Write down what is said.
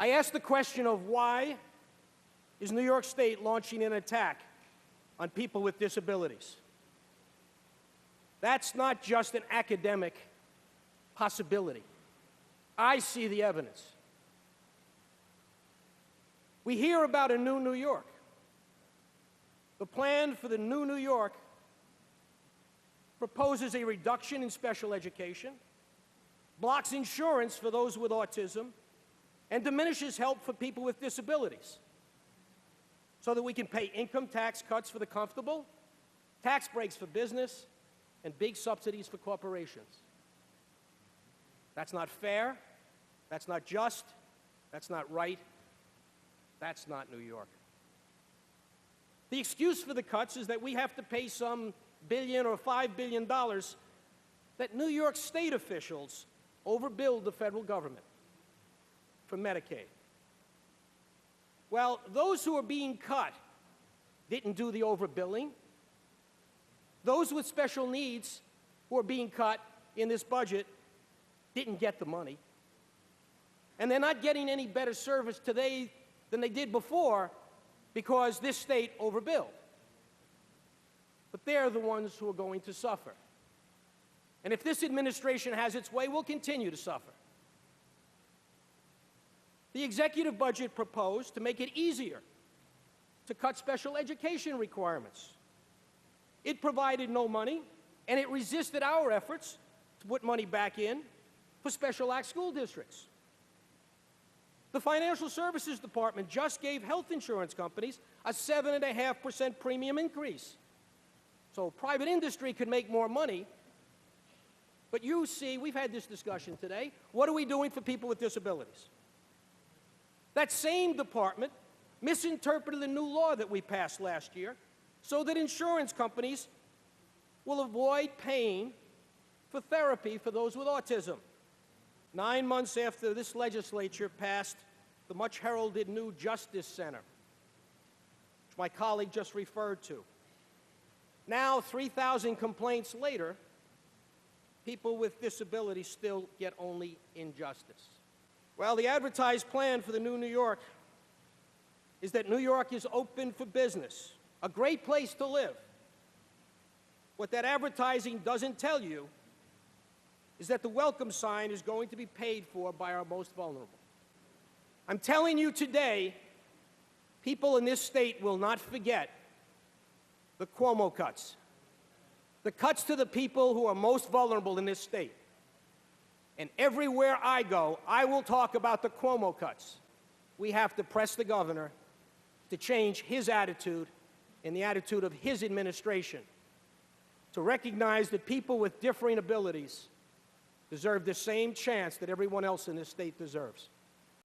I asked the question of why is New York State launching an attack on people with disabilities? That's not just an academic possibility. I see the evidence. We hear about a new New York. The plan for the new New York proposes a reduction in special education, blocks insurance for those with autism, and diminishes help for people with disabilities so that we can pay income tax cuts for the comfortable, tax breaks for business, and big subsidies for corporations. That's not fair, that's not just, that's not right, that's not New York. The excuse for the cuts is that we have to pay some billion or $5 billion that New York State officials overbilled the federal government for Medicaid. Well, those who are being cut didn't do the overbilling. Those with special needs who are being cut in this budget didn't get the money. And they're not getting any better service today than they did before because this state overbilled. But they're the ones who are going to suffer. And if this administration has its way, we'll continue to suffer. The executive budget proposed to make it easier to cut special education requirements. It provided no money, and it resisted our efforts to put money back in for special act school districts. The Financial Services Department just gave health insurance companies a 7.5% premium increase. So private industry could make more money. But you see, we've had this discussion today. What are we doing for people with disabilities? That same department misinterpreted the new law that we passed last year so that insurance companies will avoid paying for therapy for those with autism. 9 months after this legislature passed the much heralded new Justice Center, which my colleague just referred to. Now, 3,000 complaints later, people with disabilities still get only injustice. Well, the advertised plan for the new New York is that New York is open for business, a great place to live. What that advertising doesn't tell you is that the welcome sign is going to be paid for by our most vulnerable. I'm telling you today, people in this state will not forget the Cuomo cuts, the cuts to the people who are most vulnerable in this state. And everywhere I go, I will talk about the Cuomo cuts. We have to press the governor to change his attitude and the attitude of his administration to recognize that people with differing abilities deserve the same chance that everyone else in this state deserves.